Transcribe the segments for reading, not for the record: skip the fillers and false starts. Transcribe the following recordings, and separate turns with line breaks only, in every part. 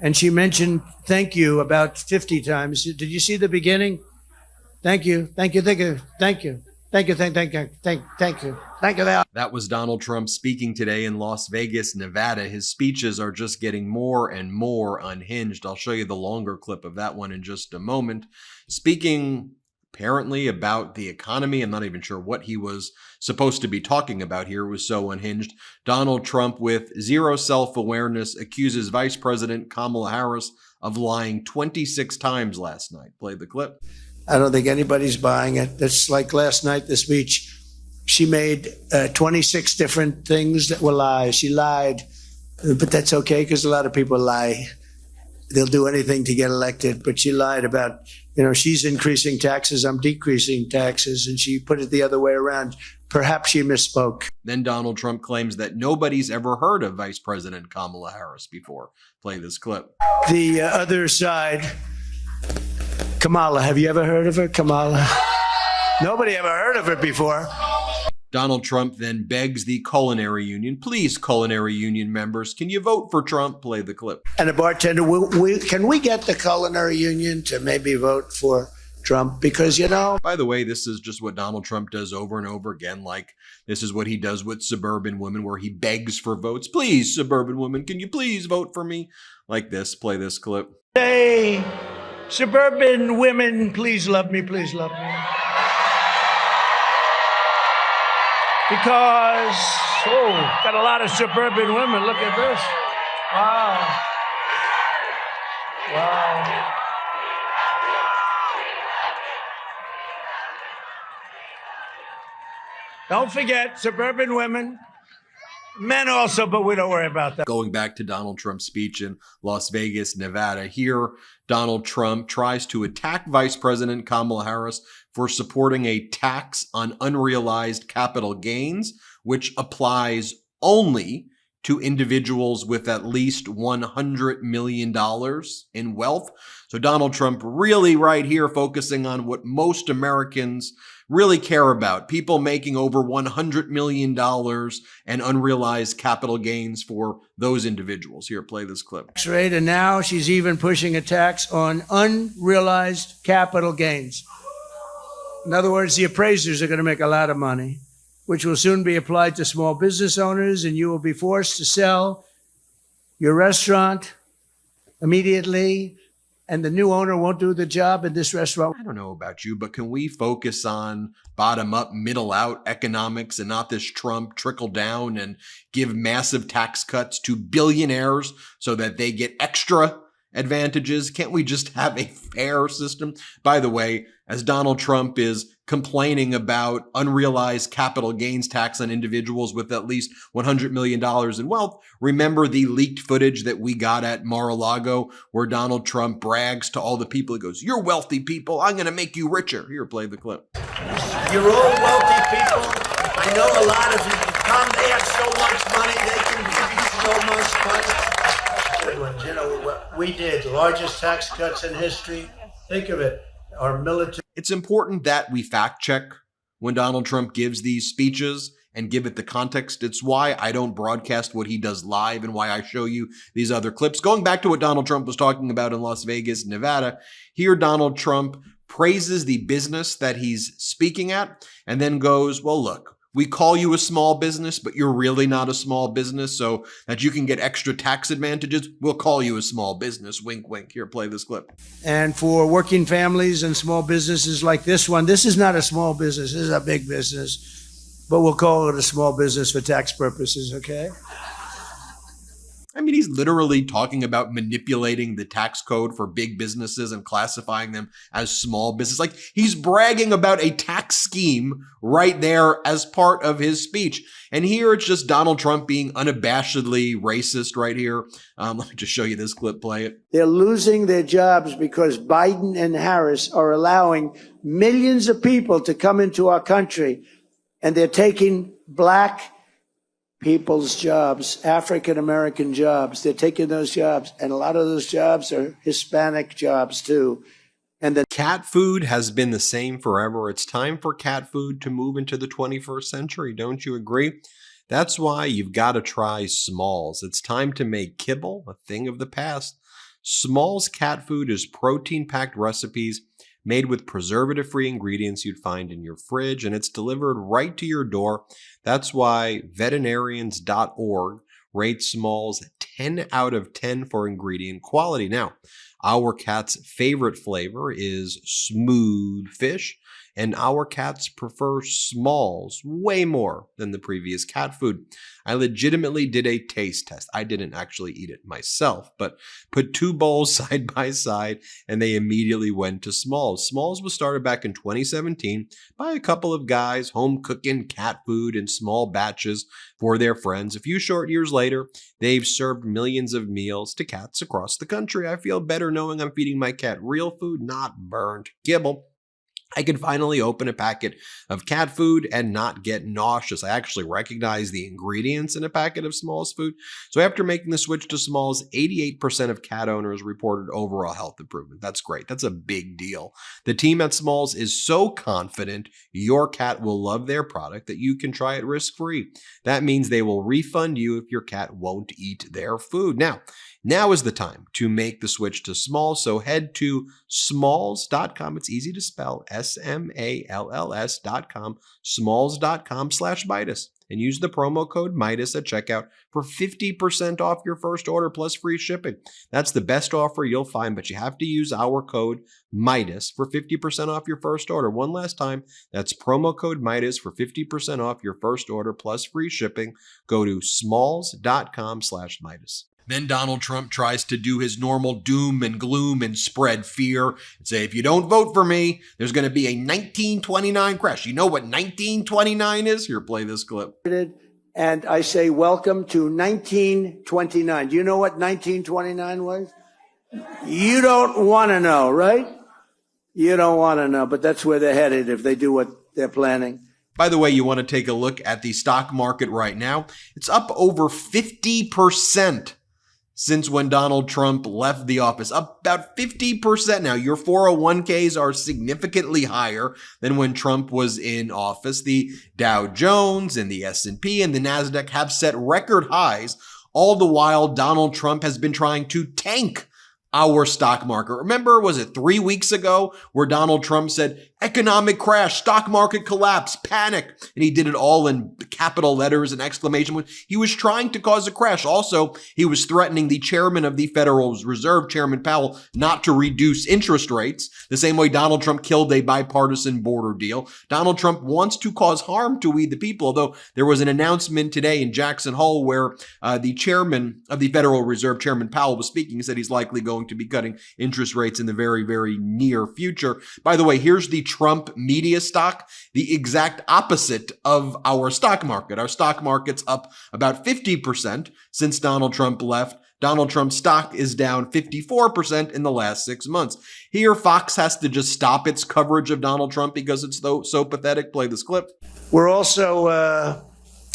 and she mentioned thank you about 50 times. Did you see the beginning? Thank you, thank you, thank you, thank you, thank you, thank you, thank you, thank you.
That was Donald Trump speaking today in Las Vegas, Nevada. His speeches are just getting more and more unhinged. I'll show you the longer clip of that one in just a moment. Speaking apparently about the economy. I'm not even sure what he was supposed to be talking about here. It was so unhinged. Donald Trump, with zero self-awareness, accuses Vice President Kamala Harris of lying 26 times last night. Play the clip.
I don't think anybody's buying it. It's like last night, the speech. She made 26 different things that were lies. She lied, but that's okay because a lot of people lie. They'll do anything to get elected, but she lied about, she's increasing taxes, I'm decreasing taxes, and she put it the other way around. Perhaps she misspoke.
Then Donald Trump claims that nobody's ever heard of Vice President Kamala Harris before. Play this clip.
The other side, Kamala, have you ever heard of her? Kamala? Nobody ever heard of her before.
Donald Trump then begs the culinary union, please, culinary union members, can you vote for Trump? Play the clip.
And a bartender, can we get the culinary union to maybe vote for Trump? Because,
By the way, this is just what Donald Trump does over and over again. Like, this is what he does with suburban women, where he begs for votes. Please, suburban women, can you please vote for me? Like this. Play this clip.
Hey, suburban women, please love me, please love me. Because, got a lot of suburban women. Look at this. Wow. Wow. Don't forget, suburban women, men also, but we don't worry about that.
Going back to Donald Trump's speech in Las Vegas, Nevada, here, Donald Trump tries to attack Vice President Kamala Harris for supporting a tax on unrealized capital gains, which applies only to individuals with at least $100 million in wealth. So Donald Trump really right here focusing on what most Americans really care about, people making over $100 million and unrealized capital gains for those individuals. Here, play this clip.
And now she's even pushing a tax on unrealized capital gains. In other words, the appraisers are going to make a lot of money, which will soon be applied to small business owners, and you will be forced to sell your restaurant immediately, and the new owner won't do the job in this restaurant.
I don't know about you, but can we focus on bottom-up, middle-out economics and not this Trump trickle-down and give massive tax cuts to billionaires so that they get extra advantages? Can't we just have a fair system? By the way, as Donald Trump is complaining about unrealized capital gains tax on individuals with at least $100 million in wealth, remember the leaked footage that we got at Mar-a-Lago where Donald Trump brags to all the people. He goes, "You're wealthy people. I'm going to make you richer." Here, play the clip.
You're all wealthy people. I know a lot of you come. They have so much money. They can give you so much money. What we did, largest tax cuts in history. Think of it. Our military.
It's important that we fact check when Donald Trump gives these speeches and give it the context. It's why I don't broadcast what he does live and why I show you these other clips. Going back to what Donald Trump was talking about in Las Vegas, Nevada, here Donald Trump praises the business that he's speaking at and then goes, well, look, we call you a small business, but you're really not a small business, so that you can get extra tax advantages, we'll call you a small business. Wink, wink. Here, play this clip.
And for working families and small businesses like this one, this is not a small business. This is a big business, but we'll call it a small business for tax purposes, okay?
I mean, he's literally talking about manipulating the tax code for big businesses and classifying them as small business. Like, he's bragging about a tax scheme right there as part of his speech. And here it's just Donald Trump being unabashedly racist right here. Let me just show you this clip, play it.
They're losing their jobs because Biden and Harris are allowing millions of people to come into our country, and they're taking black people's jobs, African-American jobs. They're taking those jobs, and a lot of those jobs are Hispanic jobs too. And then
cat food has been the same forever. It's time for cat food to move into the 21st century. Don't you agree? That's why you've got to try Smalls. It's time to make kibble a thing of the past. Smalls cat food is protein-packed recipes made with preservative-free ingredients you'd find in your fridge, and it's delivered right to your door. That's why veterinarians.org rates Smalls 10 out of 10 for ingredient quality. Now, our cat's favorite flavor is smooth fish, and our cats prefer Smalls way more than the previous cat food. I legitimately did a taste test. I didn't actually eat it myself, but put 2 bowls side by side, and they immediately went to Smalls. Smalls was started back in 2017 by a couple of guys home cooking cat food in small batches for their friends. A few short years later, they've served millions of meals to cats across the country. I feel better knowing I'm feeding my cat real food, not burnt kibble. I can finally open a packet of cat food and not get nauseous. I actually recognize the ingredients in a packet of Smalls food. So after making the switch to Smalls, 88% of cat owners reported overall health improvement. That's great. That's a big deal. The team at Smalls is so confident your cat will love their product that you can try it risk-free. That means they will refund you if your cat won't eat their food. Now is the time to make the switch to Smalls, so head to smalls.com. It's easy to spell, SMALLS.com, smalls.com/Meidas, and use the promo code Meidas at checkout for 50% off your first order plus free shipping. That's the best offer you'll find, but you have to use our code Meidas for 50% off your first order. One last time, that's promo code Meidas for 50% off your first order plus free shipping. Go to smalls.com/Meidas. Then Donald Trump tries to do his normal doom and gloom and spread fear and say, if you don't vote for me, there's going to be a 1929 crash. You know what 1929 is? Here, play this clip.
And I say, welcome to 1929. Do you know what 1929 was? You don't want to know, right? You don't want to know, but that's where they're headed if they do what they're planning.
By the way, you want to take a look at the stock market right now. It's up over 50%. Since when Donald Trump left the office, up about 50% now. Your 401ks are significantly higher than when Trump was in office. The Dow Jones and the S&P and the NASDAQ have set record highs. All the while, Donald Trump has been trying to tank our stock market. Remember, was it 3 weeks ago where Donald Trump said, economic crash, stock market collapse, panic, and he did it all in capital letters and exclamation points. He was trying to cause a crash. Also, he was threatening the chairman of the Federal Reserve, Chairman Powell, not to reduce interest rates, the same way Donald Trump killed a bipartisan border deal. Donald Trump wants to cause harm to we the people, although there was an announcement today in Jackson Hole where the chairman of the Federal Reserve, Chairman Powell, was speaking. He said he's likely going to be cutting interest rates in the very, very near future. By the way, here's the Trump media stock, the exact opposite of our stock market. Our stock market's up about 50% since Donald Trump left. Donald Trump's stock is down 54% in the last 6 months. Here, Fox has to just stop its coverage of Donald Trump because it's so pathetic. Play this clip.
We're also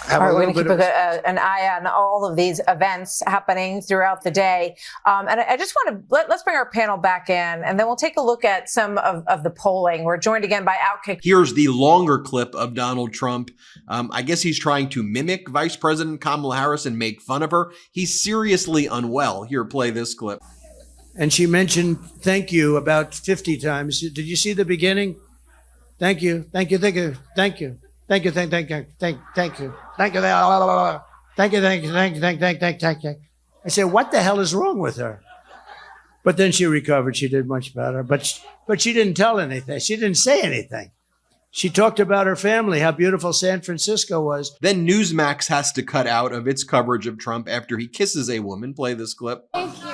we're going to keep an eye on all of these events happening throughout the day. And I just want to, let's bring our panel back in, and then we'll take a look at some of the polling. We're joined again by Outkick.
Here's the longer clip of Donald Trump. I guess he's trying to mimic Vice President Kamala Harris and make fun of her. He's seriously unwell. Here, play this clip.
And she mentioned thank you about 50 times. Did you see the beginning? Thank you, thank you, thank you, thank you. Thank you, thank you, thank you, thank you, thank you, thank you, thank you. I said, what the hell is wrong with her? But then she recovered. She did much better. But she didn't tell anything. She didn't say anything. She talked about her family, how beautiful San Francisco was.
Then Newsmax has to cut out of its coverage of Trump after he kisses a woman. Play this clip.
Thank you.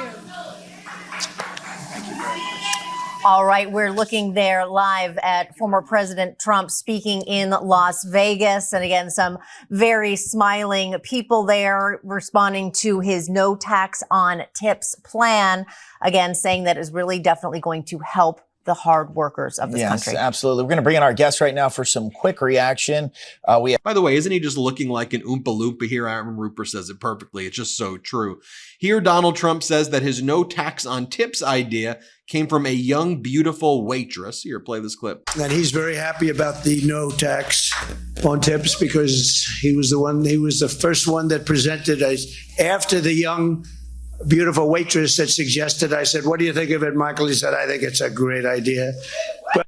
All right, we're looking there live at former President Trump speaking in Las Vegas. And again, some very smiling people there responding to his no tax on tips plan. Again, saying that is really definitely going to help the hard workers of this country.
Yes, absolutely. We're going to bring in our guest right now for some quick reaction.
By the way, isn't he just looking like an Oompa Loompa here? Aaron Rupert says it perfectly. It's just so true. Here, Donald Trump says that his no tax on tips idea came from a young, beautiful waitress. Here, play this clip.
And he's very happy about the no tax on tips because he was the first one that presented us after the young beautiful waitress that suggested. I said, what do you think of it, Michael? He said, I think it's a great idea.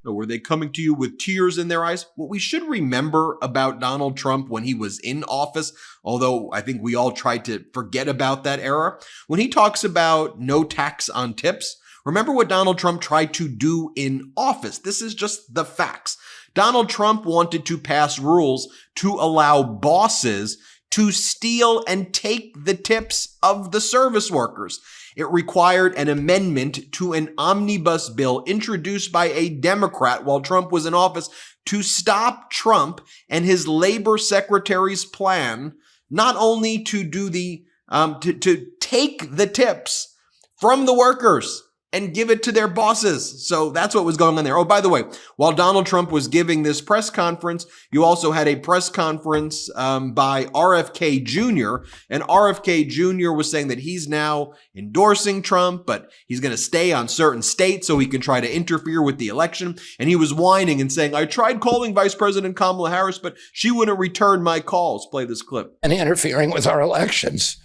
Or were they coming to you with tears in their eyes? What we should remember about Donald Trump when he was in office, although I think we all tried to forget about that era, when he talks about no tax on tips, remember what Donald Trump tried to do in office. This is just the facts. Donald Trump wanted to pass rules to allow bosses to steal and take the tips of the service workers. It required an amendment to an omnibus bill introduced by a Democrat while Trump was in office to stop Trump and his labor secretary's plan, not only to do to take the tips from the workers and give it to their bosses. So that's what was going on there. Oh, by the way, while Donald Trump was giving this press conference, you also had a press conference by RFK Jr. And RFK Jr. was saying that he's now endorsing Trump, but he's going to stay on certain states so he can try to interfere with the election. And he was whining and saying, I tried calling Vice President Kamala Harris, but she wouldn't return my calls. Play this clip.
And interfering with our elections.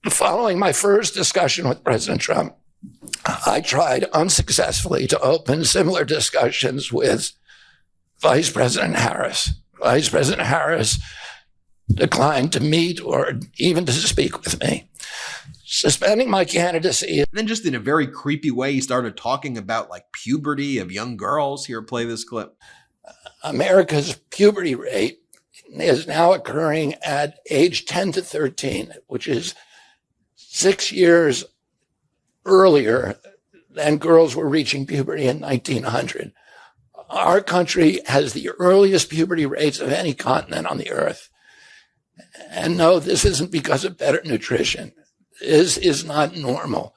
Following my first discussion with President Trump, I tried unsuccessfully to open similar discussions with Vice President Harris. Vice President Harris declined to meet or even to speak with me, suspending my candidacy.
And then just in a very creepy way, he started talking about like puberty of young girls. Here, play this clip.
America's puberty rate is now occurring at age 10 to 13, which is 6 years earlier than girls were reaching puberty in 1900. Our country has the earliest puberty rates of any continent on the earth. And no, this isn't because of better nutrition. This is not normal.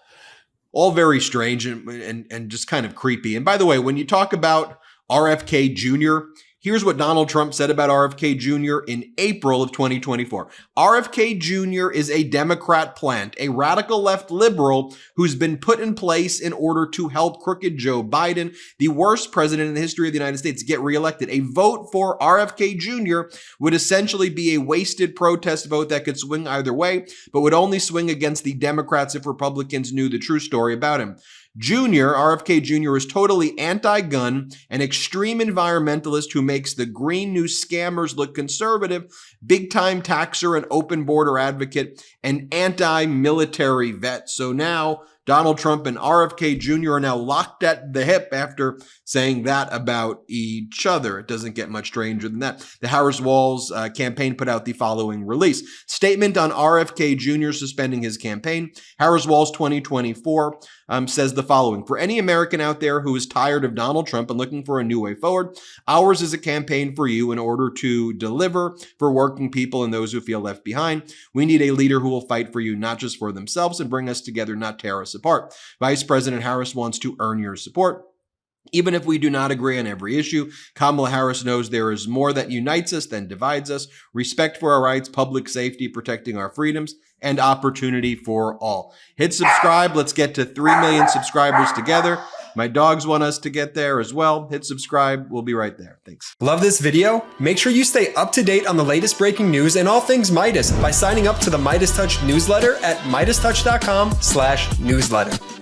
All very strange and just kind of creepy. And by the way, when you talk about RFK Jr., here's what Donald Trump said about RFK Jr. in April of 2024. RFK Jr. is a Democrat plant, a radical left liberal who's been put in place in order to help crooked Joe Biden, the worst president in the history of the United States, get reelected. A vote for RFK Jr. would essentially be a wasted protest vote that could swing either way, but would only swing against the Democrats if Republicans knew the true story about him. RFK Jr. is totally anti-gun, an extreme environmentalist who makes the green new scammers look conservative, big-time taxer and open border advocate, and anti-military vet. So now Donald Trump and RFK Jr. are now locked at the hip after saying that about each other. It doesn't get much stranger than that. The Harris-Walz campaign put out the following release. Statement on RFK Jr. suspending his campaign. Harris-Walz 2024 says the following. For any American out there who is tired of Donald Trump and looking for a new way forward, ours is a campaign for you in order to deliver for working people and those who feel left behind. We need a leader who will fight for you, not just for themselves, and bring us together, not tear us apart. Vice President Harris wants to earn your support. Even if we do not agree on every issue, Kamala Harris knows there is more that unites us than divides us. Respect for our rights, public safety, protecting our freedoms, and opportunity for all. Hit subscribe. Let's get to 3 million subscribers together. My dogs want us to get there as well. Hit subscribe. We'll be right there. Thanks.
Love this video? Make sure you stay up to date on the latest breaking news and all things Meidas by signing up to the MeidasTouch newsletter at MeidasTouch.com/newsletter.